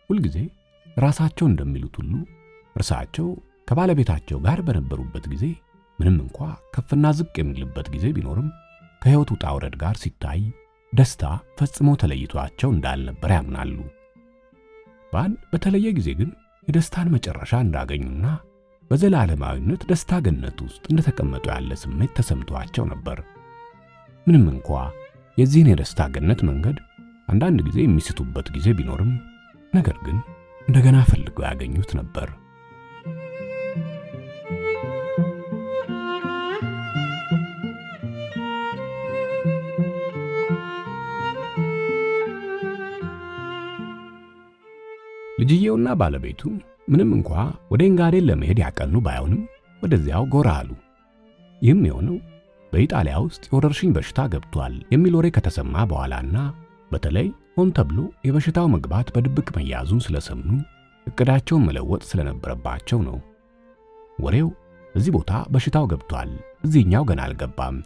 ሁልጊዜ ራሳቸው እንደሚሉት ሁሉ እርሳቸው ከባለቤታቸው ጋር በነበሩበት ጊዜ ምንም እንኳ ከፍና ዝቅ የሚልበት ጊዜ ቢኖርም ከሕይወት ውጣ ውረድ ጋር ሲታይ ደስታ ፈጽሞ ተለይቷቸው እንዳልነበር ያምናሉ። በተለየ ጊዜ ግን የደስታን መጨረሻ እንዳገኙና በዘላለማዊነት ደስታ ገነት ውስጥ እንደተቀመጡ ያለ ስሜት ተሰምቷቸው ነበር። ምንም እንኳ የዚህን የደስታ ገነት መንገድ አንዳንድ ጊዜ የሚስቱበት ጊዜ ቢኖርም ነገር ግን እንደገና ፈልገው ያገኙት ነበር። ልጅየውና ባለቤቱ ምንም እንኳ ወደ ኤንጋዴን ለመሄድ ያቀኑ ባይሆንም ወደዚያው ጎራ አሉ። ይህም የሆነው በኢጣሊያ ውስጥ የወረርሽኝ በሽታ ገብቷል የሚል ወሬ ከተሰማ በኋላና በተለይ ሆን ተብሎ የበሽታው መግባት በድብቅ መያዙን ስለሰሙ እቅዳቸውን መለወጥ ስለነበረባቸው ነው። ወሬው እዚህ ቦታ በሽታው ገብቷል፣ እዚህኛው ገና አልገባም፣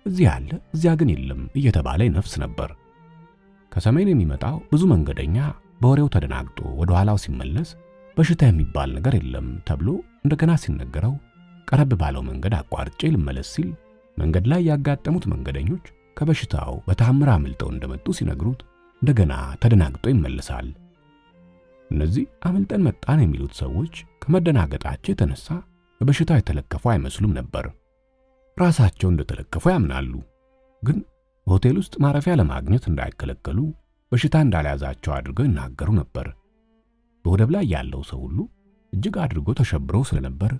እዚህ አለ እዚያ ግን የለም እየተባለ ይነፍስ ነበር። ከሰሜን የሚመጣው ብዙ መንገደኛ በወሬው ተደናግጦ ወደ ኋላው ሲመለስ በሽታ የሚባል ነገር የለም ተብሎ እንደገና ሲነገረው ቀረብ ባለው መንገድ አቋርጬ ልመለስ ሲል መንገድ ላይ ያጋጠሙት መንገደኞች ከበሽታው በተአምር አምልጠው እንደመጡ ሲነግሩት እንደገና ተደናግጦ ይመለሳል። እነዚህ አምልጠን መጣን የሚሉት ሰዎች ከመደናገጣቸው የተነሳ በበሽታው የተለከፉ አይመስሉም ነበር። ራሳቸው እንደተለከፉ ያምናሉ። ግን በሆቴል ውስጥ ማረፊያ ለማግኘት እንዳይከለከሉ በሽታ እንዳልያዛቸው አድርገው ይናገሩ ነበር። በወደብ ላይ ያለው ሰው ሁሉ እጅግ አድርጎ ተሸብሮ ስለነበር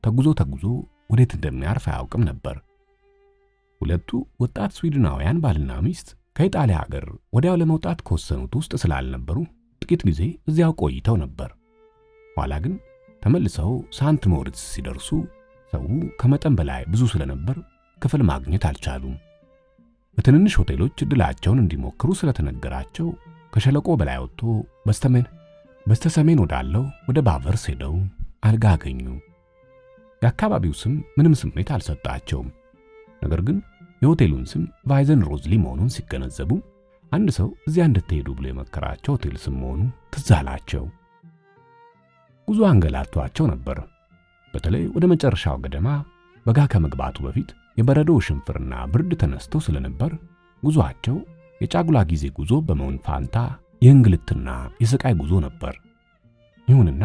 ተጉዞ ወዴት እንደሚያርፍ አያውቅም ነበር። ሁለቱ ወጣት ስዊድናውያን ባልና ሚስት ከኢጣሊያ ሀገር ወዲያው ለመውጣት ከወሰኑት ውስጥ ስላልነበሩ ጥቂት ጊዜ እዚያው ቆይተው ነበር። ኋላ ግን ተመልሰው ሳንት ሞሪትስ ሲደርሱ ሰው ከመጠን በላይ ብዙ ስለነበር ክፍል ማግኘት አልቻሉም። በትንንሽ ሆቴሎች እድላቸውን እንዲሞክሩ ስለተነገራቸው ከሸለቆ በላይ ወጥቶ በስተሰሜን ወዳለው ወደ ባቨርስ ሄደው አልጋ አገኙ። የአካባቢው ስም ምንም ስሜት አልሰጣቸውም። ነገር ግን የሆቴሉን ስም ቫይዘን ሮዝሊ መሆኑን ሲገነዘቡ አንድ ሰው እዚያ እንድትሄዱ ብሎ የመከራቸው ሆቴል ስም መሆኑ ትዝ አላቸው። ጉዞ አንገላቷቸው ነበር። በተለይ ወደ መጨረሻው ገደማ በጋ ከመግባቱ በፊት የበረዶ ሽንፍርና ብርድ ተነስተው ስለነበር ጉዞአቸው የጫጉላ ጊዜ ጉዞ በመሆን ፋንታ የእንግልትና የስቃይ ጉዞ ነበር። ይሁንና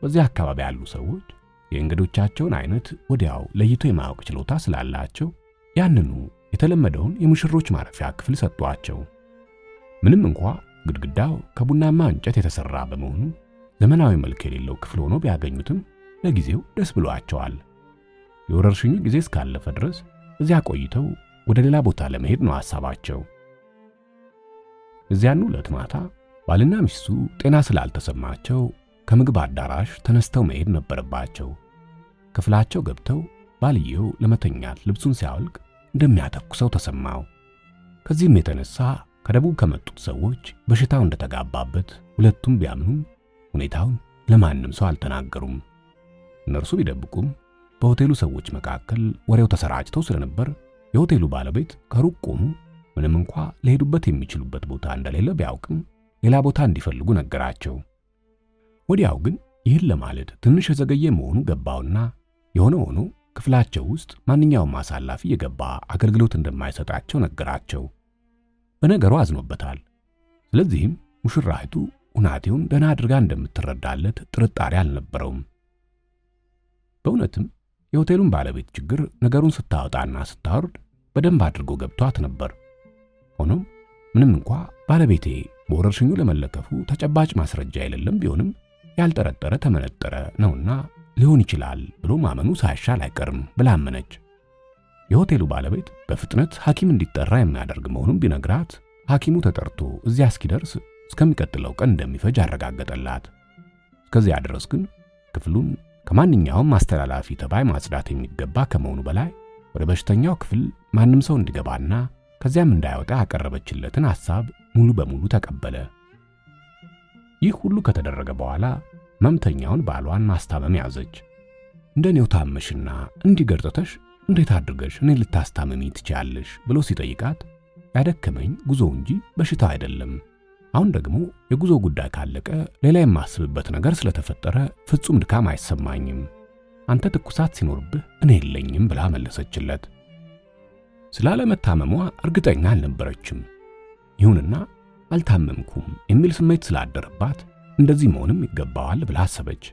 በዚያ አካባቢ ያሉ ሰዎች የእንግዶቻቸውን አይነት ወዲያው ለይቶ የማወቅ ችሎታ ስላላቸው ያንኑ የተለመደውን የሙሽሮች ማረፊያ ክፍል ሰጧቸው። ምንም እንኳ ግድግዳው ከቡናማ እንጨት የተሰራ በመሆኑ ዘመናዊ መልክ የሌለው ክፍል ሆኖ ቢያገኙትም ለጊዜው ደስ ብሏቸዋል። የወረርሽኙ ጊዜ እስካለፈ ድረስ እዚያ ቆይተው ወደ ሌላ ቦታ ለመሄድ ነው ሐሳባቸው። እዚያኑ ዕለት ማታ ባልና ሚስቱ ጤና ስላልተሰማቸው ከምግብ አዳራሽ ተነስተው መሄድ ነበረባቸው። ክፍላቸው ገብተው ባልየው ለመተኛት ልብሱን ሲያወልቅ እንደሚያተኩሰው ተሰማው። ከዚህም የተነሳ ከደቡብ ከመጡት ሰዎች በሽታው እንደተጋባበት ሁለቱም ቢያምኑም ሁኔታውን ለማንም ሰው አልተናገሩም። እነርሱ ቢደብቁም በሆቴሉ ሰዎች መካከል ወሬው ተሰራጭተው ስለነበር የሆቴሉ ባለቤት ከሩቅ ቆሙ ምንም እንኳ ለሄዱበት የሚችሉበት ቦታ እንደሌለ ቢያውቅም ሌላ ቦታ እንዲፈልጉ ነገራቸው። ወዲያው ግን ይህን ለማለት ትንሽ የዘገየ መሆኑ ገባውና የሆነ ሆኖ ክፍላቸው ውስጥ ማንኛውም አሳላፊ የገባ አገልግሎት እንደማይሰጣቸው ነገራቸው። በነገሩ አዝኖበታል። ስለዚህም ሙሽራይቱ ሁናቴውን ደህና አድርጋ እንደምትረዳለት ጥርጣሬ አልነበረውም። በእውነትም የሆቴሉን ባለቤት ችግር ነገሩን ስታወጣና ስታወርድ በደንብ አድርጎ ገብቷት ነበር። ሆኖም ምንም እንኳ ባለቤቴ በወረርሽኙ ለመለከፉ ተጨባጭ ማስረጃ የሌለም ቢሆንም ያልጠረጠረ ተመነጠረ ነውና ሊሆን ይችላል ብሎ ማመኑ ሳይሻል አይቀርም ብላ አመነች። የሆቴሉ ባለቤት በፍጥነት ሐኪም እንዲጠራ የሚያደርግ መሆኑን ቢነግራት ሐኪሙ ተጠርቶ እዚያ እስኪደርስ እስከሚቀጥለው ቀን እንደሚፈጅ አረጋገጠላት። እስከዚያ ድረስ ግን ክፍሉን ከማንኛውም አስተላላፊ ተባይ ማጽዳት የሚገባ ከመሆኑ በላይ ወደ በሽተኛው ክፍል ማንም ሰው እንዲገባና ከዚያም እንዳይወጣ ያቀረበችለትን ሐሳብ ሙሉ በሙሉ ተቀበለ። ይህ ሁሉ ከተደረገ በኋላ መምተኛውን ባሏን ማስታመም ያዘች። እንደኔው ታመሽና እንዲገርጥተሽ እንዴት አድርገሽ እኔ ልታስታመሚ ትችያለሽ ብሎ ሲጠይቃት ያደከመኝ ጉዞ እንጂ በሽታ አይደለም፣ አሁን ደግሞ የጉዞ ጉዳይ ካለቀ ሌላ የማስብበት ነገር ስለተፈጠረ ፍጹም ድካም አይሰማኝም፣ አንተ ትኩሳት ሲኖርብህ እኔ የለኝም ብላ መለሰችለት። ስላለመታመሟ እርግጠኛ አልነበረችም። ይሁንና አልታመምኩም የሚል ስሜት ስላደረባት እንደዚህ መሆንም ይገባዋል ብላ አሰበች።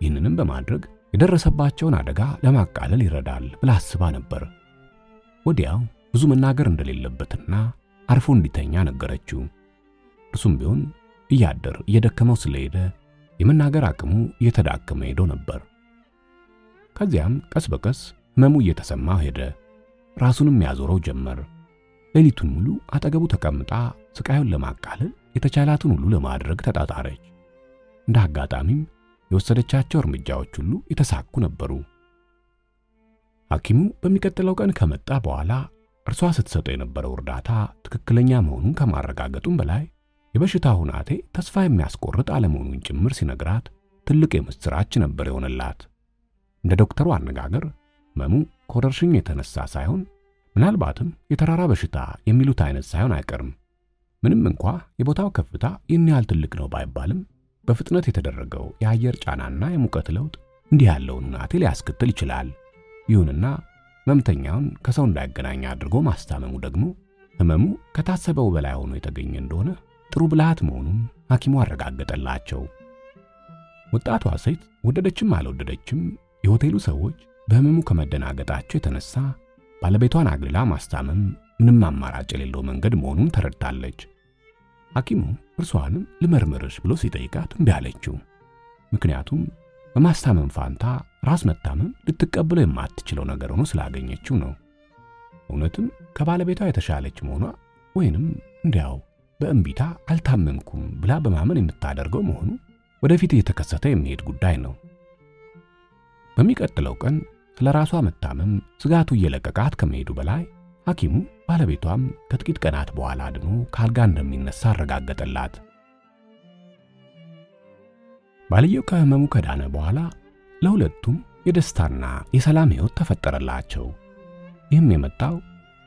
ይህንንም በማድረግ የደረሰባቸውን አደጋ ለማቃለል ይረዳል ብላ አስባ ነበር። ወዲያው ብዙ መናገር እንደሌለበትና አርፎ እንዲተኛ ነገረችው። እርሱም ቢሆን እያደር እየደከመው ስለሄደ የመናገር አቅሙ እየተዳከመ ሄዶ ነበር። ከዚያም ቀስ በቀስ ህመሙ እየተሰማው ሄደ። ራሱንም ያዞረው ጀመር። ሌሊቱን ሙሉ አጠገቡ ተቀምጣ ስቃዩን ለማቃለል የተቻላትን ሁሉ ለማድረግ ተጣጣረች። እንደ አጋጣሚም የወሰደቻቸው እርምጃዎች ሁሉ የተሳኩ ነበሩ። ሐኪሙ በሚቀጥለው ቀን ከመጣ በኋላ እርሷ ስትሰጠው የነበረው እርዳታ ትክክለኛ መሆኑን ከማረጋገጡም በላይ የበሽታ ሁናቴ ተስፋ የሚያስቆርጥ አለመሆኑን ጭምር ሲነግራት ትልቅ የምስራች ነበር የሆነላት። እንደ ዶክተሩ አነጋገር ህመሙ ከወረርሽኝ የተነሳ ሳይሆን ምናልባትም የተራራ በሽታ የሚሉት አይነት ሳይሆን አይቀርም። ምንም እንኳ የቦታው ከፍታ ይህን ያህል ትልቅ ነው ባይባልም በፍጥነት የተደረገው የአየር ጫናና የሙቀት ለውጥ እንዲህ ያለውን ሁናቴ ሊያስከትል ይችላል። ይሁንና ህመምተኛውን ከሰው እንዳይገናኝ አድርጎ ማስታመሙ ደግሞ ህመሙ ከታሰበው በላይ ሆኖ የተገኘ እንደሆነ ጥሩ ብልሃት መሆኑን ሐኪሙ አረጋገጠላቸው። ወጣቷ ሴት ወደደችም አልወደደችም የሆቴሉ ሰዎች በህመሙ ከመደናገጣቸው የተነሳ ባለቤቷን አግልላ ማስታመም ምንም አማራጭ የሌለው መንገድ መሆኑን ተረድታለች። ሐኪሙ እርሷንም ልመርምርሽ ብሎ ሲጠይቃት እምቢ አለችው። ምክንያቱም በማስታመም ፋንታ ራስ መታመም ልትቀበለው የማትችለው ነገር ሆኖ ስላገኘችው ነው። እውነትም ከባለቤቷ የተሻለች መሆኗ ወይንም እንዲያው በእምቢታ አልታመምኩም ብላ በማመን የምታደርገው መሆኑ ወደፊት እየተከሰተ የሚሄድ ጉዳይ ነው። በሚቀጥለው ቀን ስለ ራሷ መታመም ስጋቱ እየለቀቃት ከመሄዱ በላይ ሐኪሙ ባለቤቷም ከጥቂት ቀናት በኋላ አድኖ ካልጋ እንደሚነሳ አረጋገጠላት። ባልየው ከህመሙ ከዳነ በኋላ ለሁለቱም የደስታና የሰላም ህይወት ተፈጠረላቸው። ይህም የመጣው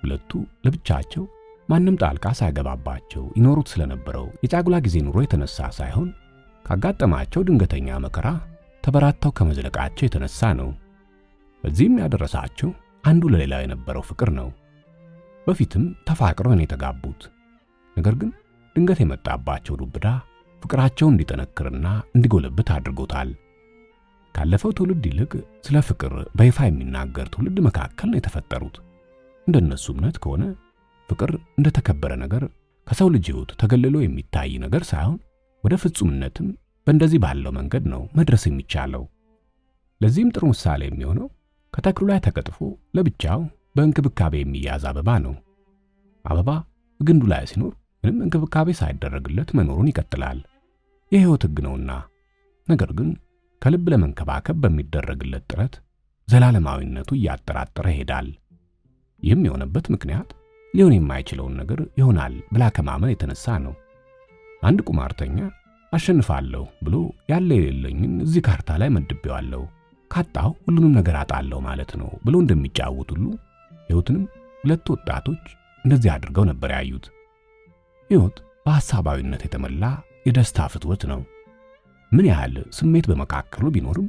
ሁለቱ ለብቻቸው ማንም ጣልቃ ሳይገባባቸው ይኖሩት ስለነበረው የጫጉላ ጊዜ ኑሮ የተነሳ ሳይሆን ካጋጠማቸው ድንገተኛ መከራ ተበራተው ከመዝለቃቸው የተነሳ ነው። በዚህም ያደረሳቸው አንዱ ለሌላው የነበረው ፍቅር ነው። በፊትም ተፋቅረው የተጋቡት፣ ነገር ግን ድንገት የመጣባቸው ዱብዳ ፍቅራቸው እንዲጠነክርና እንዲጎለብት አድርጎታል። ካለፈው ትውልድ ይልቅ ስለ ፍቅር በይፋ የሚናገር ትውልድ መካከል ነው የተፈጠሩት። እንደነሱ እምነት ከሆነ ፍቅር እንደተከበረ ነገር ከሰው ልጅ ህይወት ተገልሎ የሚታይ ነገር ሳይሆን ወደ ፍጹምነትም በእንደዚህ ባለው መንገድ ነው መድረስ የሚቻለው። ለዚህም ጥሩ ምሳሌ የሚሆነው ከተክሉ ላይ ተቀጥፎ ለብቻው በእንክብካቤ የሚያዝ አበባ ነው። አበባ ግንዱ ላይ ሲኖር ምንም እንክብካቤ ሳይደረግለት መኖሩን ይቀጥላል። የህይወት ህግ ነውና። ነገር ግን ከልብ ለመንከባከብ በሚደረግለት ጥረት ዘላለማዊነቱ እያጠራጠረ ይሄዳል። ይህም የሆነበት ምክንያት ሊሆን የማይችለውን ነገር ይሆናል ብላ ከማመን የተነሳ ነው። አንድ ቁማርተኛ አሸንፋለሁ ብሎ ያለ የሌለኝን እዚህ ካርታ ላይ መድቤዋለሁ፣ ካጣው ሁሉንም ነገር አጣለሁ ማለት ነው ብሎ እንደሚጫወት ሁሉ ህይወትንም ሁለት ወጣቶች እንደዚህ አድርገው ነበር ያዩት። ህይወት በሐሳባዊነት የተሞላ የደስታ ፍትወት ነው። ምን ያህል ስሜት በመካከሉ ቢኖርም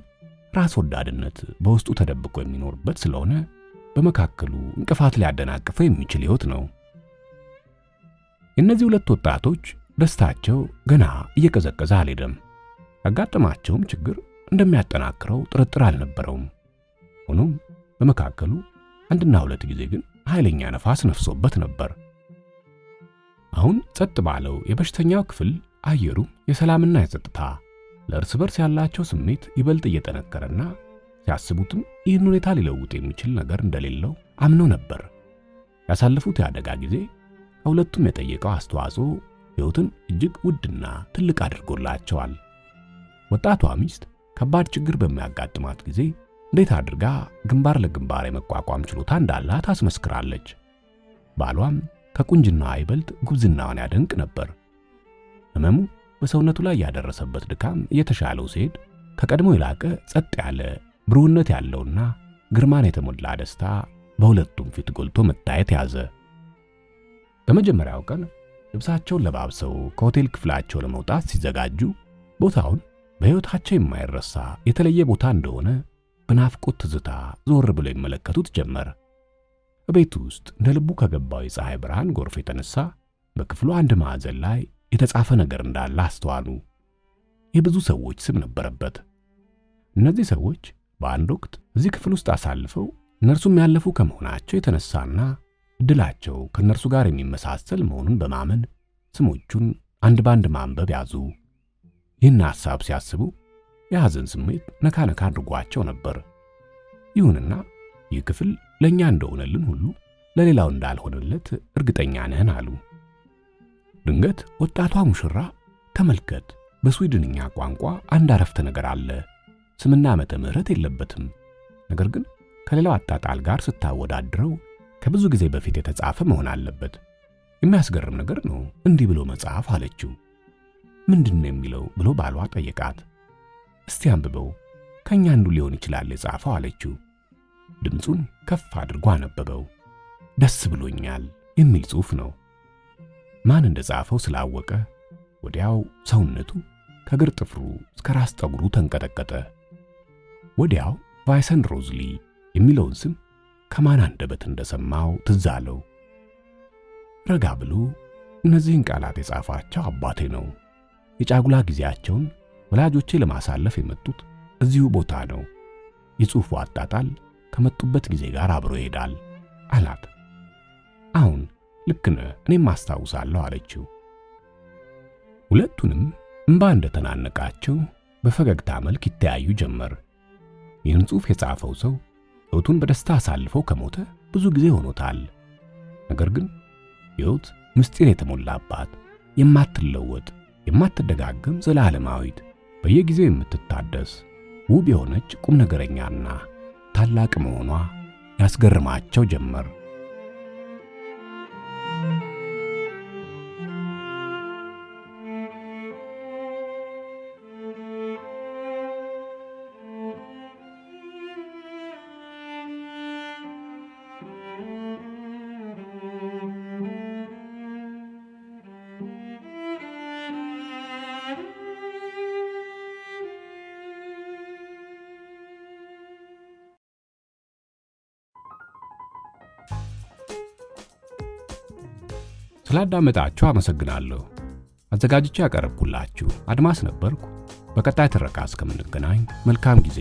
ራስ ወዳድነት በውስጡ ተደብቆ የሚኖርበት ስለሆነ በመካከሉ እንቅፋት ሊያደናቅፈው የሚችል ህይወት ነው። እነዚህ ሁለት ወጣቶች ደስታቸው ገና እየቀዘቀዘ አልሄደም። ያጋጠማቸውም ችግር እንደሚያጠናክረው ጥርጥር አልነበረውም። ሆኖም በመካከሉ አንድና ሁለት ጊዜ ግን ኃይለኛ ነፋስ ነፍሶበት ነበር። አሁን ጸጥ ባለው የበሽተኛው ክፍል አየሩ የሰላምና የጸጥታ ለእርስ በርስ ያላቸው ስሜት ይበልጥ እየጠነከረና ሲያስቡትም ይህን ሁኔታ ሊለውጥ የሚችል ነገር እንደሌለው አምነው ነበር። ያሳለፉት የአደጋ ጊዜ ከሁለቱም የጠየቀው አስተዋጽኦ ህይወትን እጅግ ውድና ትልቅ አድርጎላቸዋል። ወጣቷ ሚስት ከባድ ችግር በሚያጋጥማት ጊዜ እንዴት አድርጋ ግንባር ለግንባር የመቋቋም ችሎታ እንዳላት አስመስክራለች። ባሏም ከቁንጅናዋ ይበልጥ ጉብዝናዋን ያደንቅ ነበር። ህመሙ በሰውነቱ ላይ ያደረሰበት ድካም እየተሻለው ሲሄድ ከቀድሞ የላቀ ጸጥ ያለ ብሩህነት ያለውና ግርማን የተሞላ ደስታ በሁለቱም ፊት ጎልቶ መታየት ያዘ። በመጀመሪያው ቀን ልብሳቸውን ለባብሰው ከሆቴል ክፍላቸው ለመውጣት ሲዘጋጁ ቦታውን በህይወታቸው የማይረሳ የተለየ ቦታ እንደሆነ በናፍቆት ትዝታ ዞር ብለው ይመለከቱት ጀመር። በቤቱ ውስጥ እንደ ልቡ ከገባው የፀሐይ ብርሃን ጎርፍ የተነሳ በክፍሉ አንድ ማዕዘን ላይ የተጻፈ ነገር እንዳለ አስተዋሉ። የብዙ ሰዎች ስም ነበረበት። እነዚህ ሰዎች በአንድ ወቅት እዚህ ክፍል ውስጥ አሳልፈው እነርሱም ያለፉ ከመሆናቸው የተነሳና እድላቸው ከእነርሱ ጋር የሚመሳሰል መሆኑን በማመን ስሞቹን አንድ ባንድ ማንበብ ያዙ። ይህን ሐሳብ ሲያስቡ የሐዘን ስሜት ነካ ነካ አድርጓቸው ነበር። ይሁንና ይህ ክፍል ለእኛ እንደሆነልን ሁሉ ለሌላው እንዳልሆነለት እርግጠኛ ነን አሉ። ድንገት ወጣቷ ሙሽራ ተመልከት፣ በስዊድንኛ ቋንቋ አንድ አረፍተ ነገር አለ። ስምና ዓመተ ምህረት የለበትም። ነገር ግን ከሌላው አጣጣል ጋር ስታወዳድረው ከብዙ ጊዜ በፊት የተጻፈ መሆን አለበት። የሚያስገርም ነገር ነው እንዲህ ብሎ መጽሐፍ አለችው። ምንድነው የሚለው ብሎ ባሏ ጠየቃት። እስቲ አንብበው፣ ከኛ አንዱ ሊሆን ይችላል የጻፈው አለችው። ድምፁን ከፍ አድርጎ አነበበው። ደስ ብሎኛል የሚል ጽሑፍ ነው። ማን እንደጻፈው ስላወቀ ወዲያው ሰውነቱ ከግር ጥፍሩ እስከ ራስ ጠጉሩ ተንቀጠቀጠ። ወዲያው ቫይሰን ሮዝሊ የሚለውን ስም ከማን አንደበት እንደሰማው ትዝ አለው። ረጋ ብሎ እነዚህን ቃላት የጻፋቸው አባቴ ነው። የጫጉላ ጊዜያቸውን ወላጆቼ ለማሳለፍ የመጡት እዚሁ ቦታ ነው። የጽሑፉ አጣጣል ከመጡበት ጊዜ ጋር አብሮ ይሄዳል አላት። አሁን ልክ ነህ፣ እኔም አስታውሳለሁ አለችው። ሁለቱንም እንባ እንደተናነቃቸው በፈገግታ መልክ ይተያዩ ጀመር። ይህን ጽሑፍ የጻፈው ሰው ሕይወቱን በደስታ አሳልፈው ከሞተ ብዙ ጊዜ ሆኖታል። ነገር ግን ሕይወት ምስጢር የተሞላባት የማትለወጥ የማትደጋገም ዘላለማዊት በየጊዜው የምትታደስ ውብ የሆነች ቁም ነገረኛና ታላቅ መሆኗ ያስገርማቸው ጀመር። ስላዳመጣችሁ አመሰግናለሁ። አዘጋጅቼ ያቀረብኩላችሁ አድማስ ነበርኩ። በቀጣይ ትረካ እስከምንገናኝ መልካም ጊዜ።